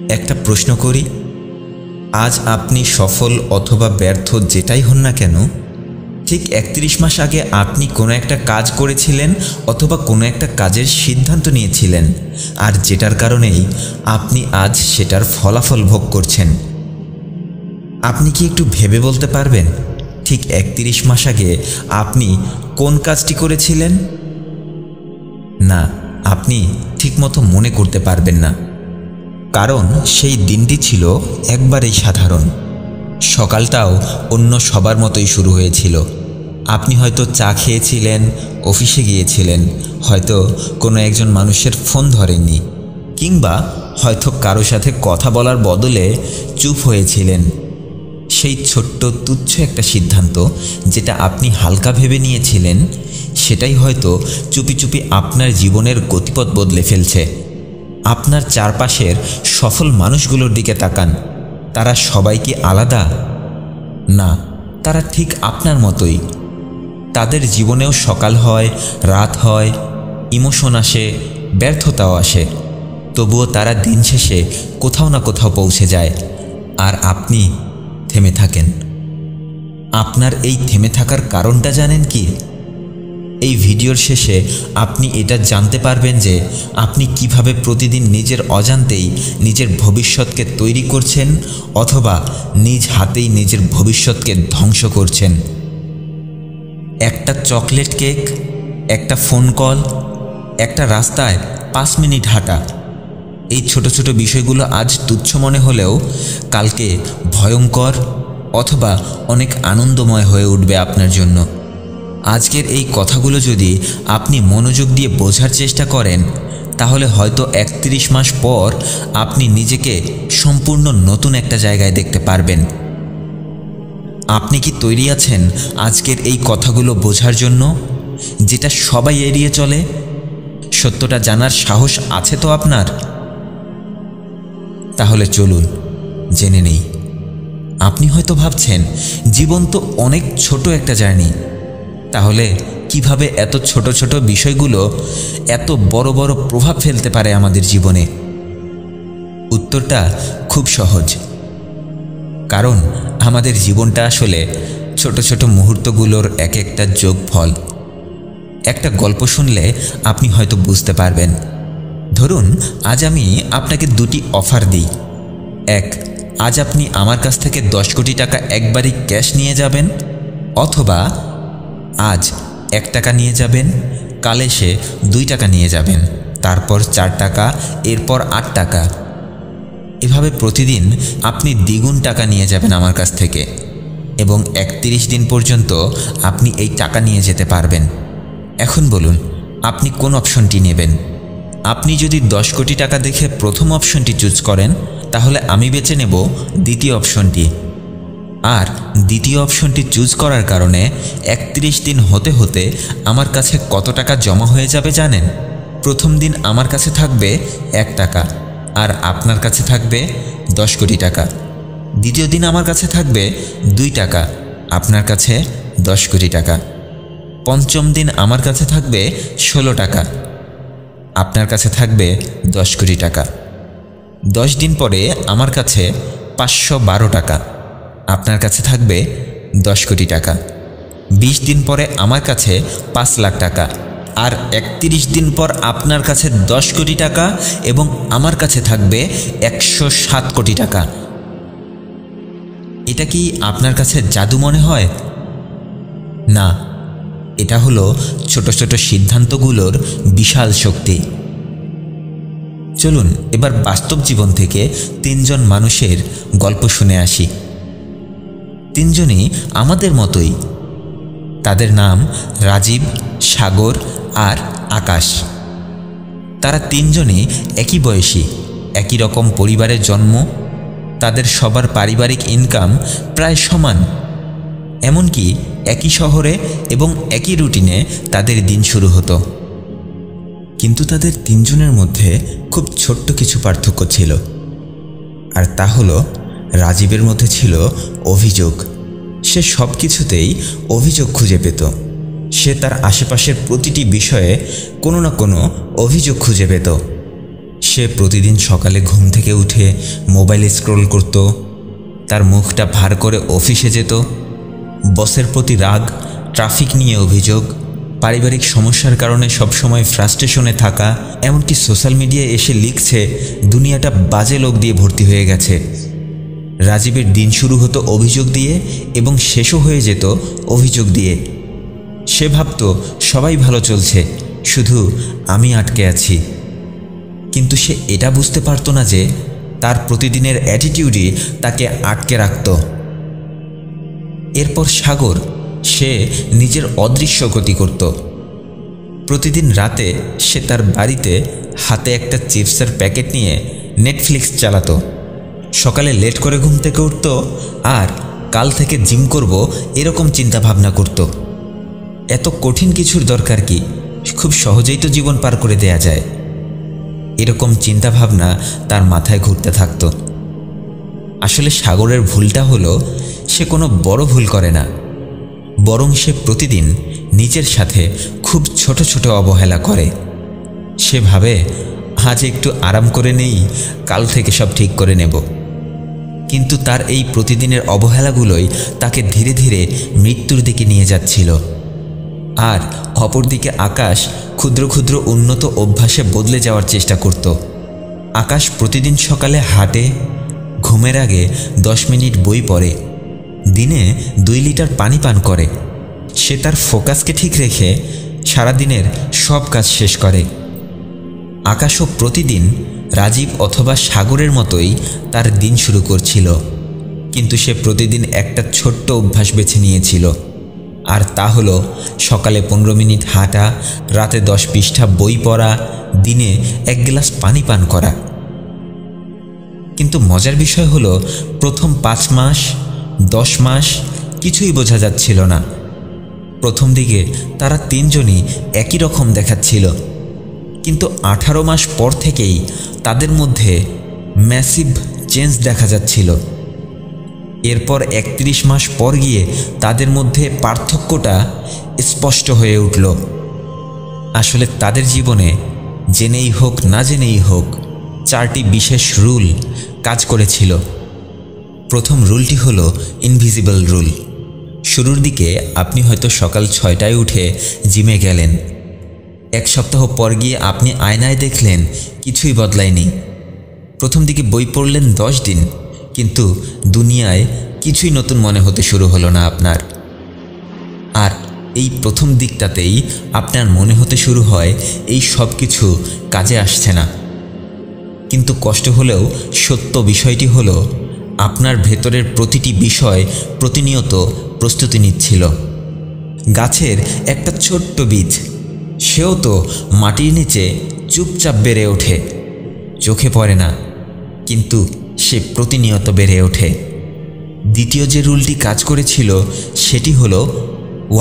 একটা প্রশ্ন করি, আজ আপনি সফল অথবা ব্যর্থ যেটাই হন না কেন, ঠিক ৩১ মাস আগে আপনি কোনো একটা কাজ করেছিলেন অথবা কোনো একটা কাজের সিদ্ধান্ত নিয়েছিলেন, আর যেটার কারণেই আপনি আজ সেটার ফলাফল ভোগ করছেন। আপনি কি একটু ভেবে বলতে পারবেন ঠিক ৩১ মাস আগে আপনি কোন কাজটি করেছিলেন? না, আপনি ঠিকমতো মনে করতে পারবেন না, কারণ সেই দিনটি ছিল একবারেই সাধারণ। সকালটাও অন্য সবার মতোই শুরু হয়েছিল। আপনি হয়তো চা খেয়েছিলেন, অফিসে গিয়েছিলেন, হয়তো কোনো একজন মানুষের ফোন ধরেননি, কিংবা হয়তো কারো সাথে কথা বলার বদলে চুপ হয়েছিলেন। সেই ছোট্ট তুচ্ছ একটা সিদ্ধান্ত যেটা আপনি হালকা ভেবে নিয়েছিলেন, সেটাই হয়তো চুপি চুপি আপনার জীবনের গতিপথ বদলে ফেলছে। আপনার চারপাশের সফল মানুষগুলোর দিকে তাকান, তারা সবাই কি আলাদা? না, তারা ঠিক আপনার মতোই। তাদের জীবনেও সকাল হয়, রাত হয়, ইমোশন আসে, ব্যর্থতাও আসে, তবুও তারা দিন শেষে কোথাও না কোথাও পৌঁছে যায়, আর আপনি থেমে থাকেন। আপনার এই থেমে থাকার কারণটা জানেন কি? এই ভিডিওর শেষে আপনি এটা জানতে পারবেন যে আপনি কিভাবে প্রতিদিন নিজের অজান্তেই নিজের ভবিষ্যৎকে তৈরি করছেন অথবা নিজ হাতেই নিজের ভবিষ্যৎকে ধ্বংস করছেন। একটা চকলেট কেক, একটা ফোন কল, একটা রাস্তায় 5 মিনিট হাঁটা, এই ছোট ছোট বিষয়গুলো আজ তুচ্ছ মনে হলেও কালকে ভয়ঙ্কর অথবা অনেক আনন্দময় হয়ে উঠবে আপনার জন্য। আজকের এই কথাগুলো যদি আপনি মনোযোগ দিয়ে বোঝার চেষ্টা করেন, তাহলে হয়তো ৩১ মাস পর আপনি নিজেকে সম্পূর্ণ নতুন একটা জায়গায় দেখতে পারবেন। আপনি কি তৈরি আছেন আজকের এই কথাগুলো বোঝার জন্য, যেটা সবাই এড়িয়ে চলে? সত্যটা জানার সাহস আছে তো আপনার? তাহলে চলুন জেনে নেই। আপনি হয়তো ভাবছেন জীবন তো অনেক ছোট একটা জার্নি, তাহলে কিভাবে এত ছোট ছোট বিষয়গুলো এত বড় বড় প্রভাব ফেলতে পারে আমাদের জীবনে? উত্তরটা খুব সহজ, কারণ আমাদের জীবনটা আসলে ছোট ছোট মুহূর্তগুলোর এক একটা যোগফল। একটা গল্প শুনলে আপনি হয়তো বুঝতে পারবেন। ধরুন, আজ আমি আপনাকে 2টি অফার দিই। এক, আজ আপনি আমার কাছ থেকে 10 কোটি টাকা একবারই ক্যাশ নিয়ে যাবেন, অথবা আজ 1 টাকা নিয়ে যাবেন, কাল এসে 2 টাকা নিয়ে যাবেন, তারপর 4 টাকা, এরপর 8 টাকা। এভাবে প্রতিদিন আপনি দ্বিগুণ টাকা নিয়ে যাবেন আমার কাছ থেকে, এবং 31 দিন পর্যন্ত আপনি এই টাকা নিয়ে যেতে পারবেন। এখন বলুন, আপনি কোন অপশনটি নেবেন? আপনি যদি 10 কোটি টাকা দেখে প্রথম অপশনটি চুজ করেন, তাহলে আমি বেছে নেব দ্বিতীয় অপশনটি। আর দ্বিতীয় অপশনটি চুজ করার কারণে 31 দিন হতে হতে আমার কাছে কত টাকা জমা হয়ে যাবে জানেন? প্রথম দিন আমার কাছে থাকবে 1 টাকা, আর আপনার কাছে থাকবে 10 কোটি টাকা। দ্বিতীয় দিন আমার কাছে থাকবে 2 টাকা, আপনার কাছে 10 কোটি টাকা। পঞ্চম দিন আমার কাছে থাকবে 16 টাকা, আপনার কাছে থাকবে 10 কোটি টাকা। 10 দিন পরে আমার কাছে 512 টাকা, আপনার কাছে থাকবে 10 কোটি টাকা। 20 দিন পরে আমার কাছে 5 লাখ টাকা, আর 31 দিন পর আপনার কাছে 10 কোটি টাকা, এবং আমার কাছে থাকবে 107 কোটি টাকা। এটা কি আপনার কাছে জাদু মনে হয়? না, এটা হলো ছোট ছোট সিদ্ধান্তগুলোর বিশাল শক্তি। চলুন এবার বাস্তব জীবন থেকে 3 জন মানুষের গল্প শুনে আসি। 3 জনই আমাদের মতোই। তাদের নাম রাজীব, সাগর আর আকাশ। তারা 3 জনই একই বয়সী, একই রকম পরিবারের জন্ম, তাদের সবার পারিবারিক ইনকাম প্রায় সমান, এমনকি একই শহরে এবং একই রুটিনে তাদের দিন শুরু হতো। কিন্তু তাদের 3 জনের মধ্যে খুব ছোট্ট কিছু পার্থক্য ছিল, আর তা হলো রাজীবের মধ্যে ছিল অভিযোগ। সে সব কিছুতেই অভিযোগ খুঁজে পেত। সে তার আশেপাশের প্রতিটি বিষয়ে কোনো না কোনো অভিযোগ খুঁজে পেত। সে প্রতিদিন সকালে ঘুম থেকে উঠে মোবাইল স্ক্রল করত, তার মুখটা ভার করে অফিসে যেত। বসের প্রতি রাগ, ট্রাফিক নিয়ে অভিযোগ, পারিবারিক সমস্যার কারণে সবসময় ফ্রাস্ট্রেশনে থাকা, এমনকি সোশ্যাল মিডিয়ায় এসে লিখছে দুনিয়াটা বাজে লোক দিয়ে ভর্তি হয়ে গেছে। রাজীবের দিন শুরু হতো অভিযোগ দিয়ে এবং শেষও হয়ে যেত অভিযোগ দিয়ে। সে ভাবত সবাই ভালো চলছে, শুধু আমি আটকে আছি। কিন্তু সে এটা বুঝতে পারত না যে তার প্রতিদিনের অ্যাটিটিউডই তাকে আটকে রাখত। এরপর সাগর, সে নিজের অদৃশ্য গতি করত। প্রতিদিন রাতে সে তার বাড়িতে হাতে একটা চিপসের প্যাকেট নিয়ে নেটফ্লিক্স চালাতো। সকালে লেট করে ঘুম থেকে উঠত আর কাল থেকে জিম করব এরকম চিন্তা ভাবনা করত। এত কঠিন কিছুর দরকার কি, খুব সহজেই তো জীবন পার করে দেয়া যায়, এরকম চিন্তা ভাবনা তার মাথায় ঘুরতে থাকত। আসলে সাগরের ভুলটা হলো সে কোনো বড় ভুল করে না, বরং সে প্রতিদিন নিজের সাথে খুব ছোট ছোট অবহেলা করে। সে ভাবে আজ একটু আরাম করে নেই, কাল থেকে সব ঠিক করে নেব। কিন্তু তার এই প্রতিদিনের অবহেলাগুলোই তাকে ধীরে ধীরে মৃত্যুর দিকে নিয়ে যাচ্ছিল। আর অপরদিকে আকাশ ক্ষুদ্র ক্ষুদ্র উন্নত অভ্যাসে বদলে যাওয়ার চেষ্টা করত। আকাশ প্রতিদিন সকালে হাঁটে, ঘুমের আগে 10 মিনিট বই পড়ে, দিনে 2 লিটার পানি পান করে। সে তার ফোকাসকে ঠিক রেখে সারাদিনের সব কাজ শেষ করে। আকাশও প্রতিদিন রাজীব অথবা সাগরের মতোই তার দিন শুরু করছিল, কিন্তু সে প্রতিদিন একটা ছোট্ট অভ্যাস বেছে নিয়েছিল, আর তা হলো সকালে 15 মিনিট হাঁটা, রাতে 10 পৃষ্ঠা বই পড়া, দিনে 1 গ্লাস পানি পান করা। কিন্তু মজার বিষয় হলো প্রথম 5 মাস 10 মাস কিছুই বোঝা যাচ্ছিল না। প্রথম দিকে তারা 3 জনই একই রকম দেখাচ্ছিল, কিন্তু 18 মাস পর থেকেই তাদের মধ্যে ম্যাসিভ চেঞ্জ দেখা যাচ্ছিল। এরপর 31 মাস পর গিয়ে তাদের মধ্যে পার্থক্যটা স্পষ্ট হয়ে উঠল। আসলে তাদের জীবনে জেনেই হোক না জেনেই হোক 4টি বিশেষ রুল কাজ করেছিল। প্রথম রুলটি হলো ইনভিজিবল রুল। শুরুর দিকে আপনি হয়তো সকাল 6টায় উঠে জিমে গেলেন। 1 সপ্তাহ পর গিয়ে আপনি আয়নায় দেখলেন কিছুই বদলায়নি। প্রথম দিকে বই পড়লেন 10 দিন, কিন্তু দুনিয়ায় কিছুই নতুন মনে হতে শুরু হলো না আপনার। আর এই প্রথম দিকটাতেই আপনার মনে হতে শুরু হয় এই সব কিছু কাজে আসছে না। কিন্তু কষ্ট হলেও সত্য বিষয়টি হলো আপনার ভেতরের প্রতিটি বিষয় প্রতিনিয়ত প্রস্তুতি নিচ্ছিল। গাছের একটা ছোট্ট বীজ, সেও তো মাটির নিচে চুপচাপ বেড়ে ওঠে, চোখে পড়ে না, কিন্তু সে প্রতিনিয়ত বেড়ে ওঠে। দ্বিতীয় যে রুলটি কাজ করেছিল সেটি হলো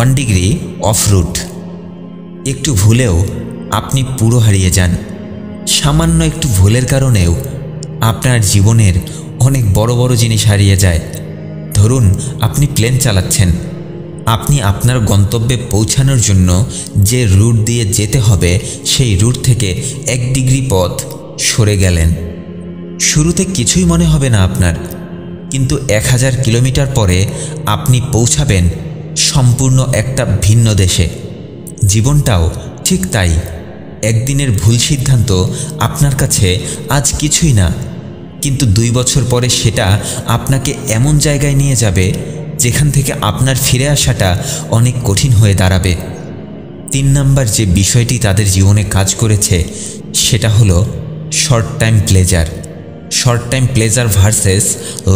1 ডিগ্রি অফ রুট। একটু ভুলেও আপনি পুরো হারিয়ে যান। সামান্য একটু ভুলের কারণেও আপনার জীবনের অনেক বড় বড় জিনিস হারিয়ে যায়। ধরুন আপনি প্লেন চালাচ্ছেন, আপনি আপনার গন্তব্যে পৌঁছানোর জন্য যে রুট দিয়ে যেতে হবে সেই রুট থেকে 1 ডিগ্রি পথ সরে গেলেন। শুরুতে কিছুই মনে হবে না আপনার, কিন্তু 1000 কিলোমিটার পরে আপনি পৌঁছাবেন সম্পূর্ণ একটা ভিন্ন দেশে। জীবনটাও ঠিক তাই। একদিনের ভুল সিদ্ধান্ত আপনার কাছে আজ কিছুই না, কিন্তু 2 বছর পরে সেটা আপনাকে এমন জায়গায় নিয়ে যাবে যেখান থেকে আপনার ফিরে আসাটা অনেক কঠিন হয়ে দাঁড়াবে। 3 নাম্বার যে বিষয়টি তাদের জীবনে কাজ করেছে সেটা হলো short time pleasure. Short time pleasure versus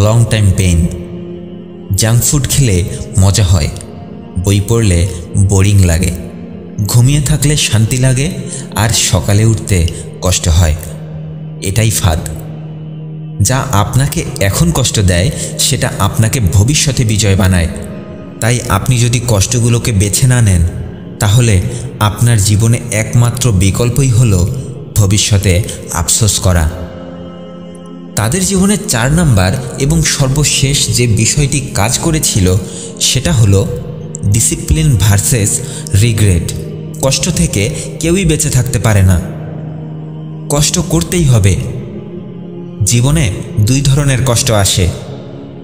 long time pain. Junk food খেলে মজা হয়, বই পড়লে বোরিং লাগে, ঘুমিয়ে থাকলে শান্তি লাগে, আর সকালে উঠতে কষ্ট হয়। এটাই ফাঁদ। যা আপনাকে এখন কষ্ট দেয় সেটা আপনাকে ভবিষ্যতে বিজয় বানায়। তাই আপনি যদি কষ্টগুলোকে বেছে না নেন, তাহলে আপনার জীবনে একমাত্র বিকল্পই হলো ভবিষ্যতে আফসোস করা। তাদের জীবনে 4 নাম্বার এবং সর্বশেষ যে বিষয়টি কাজ করেছিল সেটা হলো ডিসিপ্লিন ভার্সেস রিগ্রেট। কষ্ট থেকে কেউই বেঁচে থাকতে পারে না। কষ্ট করতেই হবে। জীবনে দুই ধরনের কষ্ট আসে,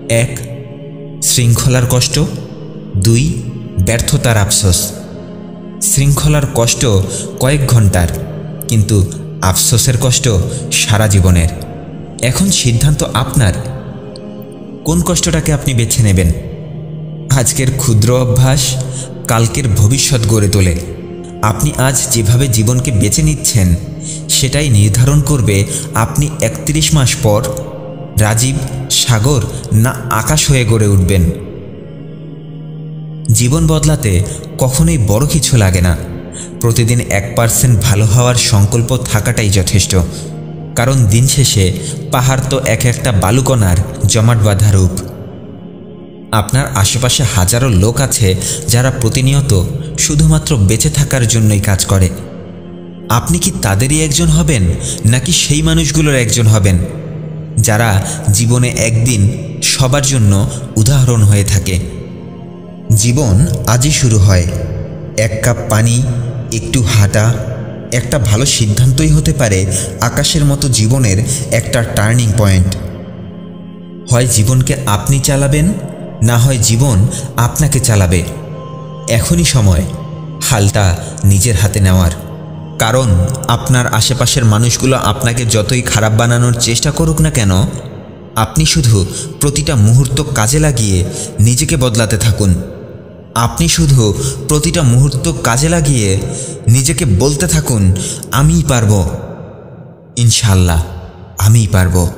এক শৃঙ্খলার কষ্ট, দুই ব্যর্থতার আফসোস। শৃঙ্খলার কষ্ট কয়েক ঘন্টার, কিন্তু আফসোসের কষ্ট সারা জীবনের। এখন সিদ্ধান্ত আপনার, কোন কষ্টটাকে আপনি বেছে নেবেন। আজকের ক্ষুদ্র অভ্যাস কালকের ভবিষ্যৎ গড়ে তোলে। আপনি আজ যেভাবে জীবনকে বেছে নিচ্ছেন সেটাই নির্ধারণ করবে আপনি 31 মাস পর রাজীব, সাগর না আকাশ হয়ে গড়ে উঠবেন। জীবন বদলাতে কখনোই বড় কিছু লাগে না, প্রতিদিন 1% ভালো হওয়ার সংকল্প থাকাটাই যথেষ্ট। কারণ দিন শেষে পাহাড় তো এক একটা বালুকণার জমাট বাঁধা রূপ। আপনার আশেপাশে হাজারো লোক আছে যারা প্রতিনিয়ত শুধুমাত্র বেঁচে থাকার জন্যই কাজ করে। আপনি কি তাদেরই একজন হবেন, নাকি সেই মানুষগুলোর একজন হবেন যারা জীবনে একদিন সবার জন্য উদাহরণ হয়ে থাকে? জীবন আজই শুরু হয়। এক কাপ পানি, একটু হাঁটা, একটা ভালো সিদ্ধান্তই হতে পারে আকাশের মতো জীবনের একটা টার্নিং পয়েন্ট। হয় জীবনকে আপনি চালাবেন, না হয় জীবন আপনাকে চালাবে। এখনই সময় হালটা নিজের হাতে নেওয়ার। কারণ আপনার আশেপাশের মানুষগুলো আপনাকে যতই খারাপ বানানোর চেষ্টা করুক না কেন, আপনি শুধু প্রতিটা মুহূর্ত কাজে লাগিয়ে নিজেকে বদলাতে থাকুন। আপনি শুধু প্রতিটা মুহূর্ত কাজে লাগিয়ে নিজেকে বলতে থাকুন, আমিই পারবো, ইনশাআল্লাহ আমিই পারবো।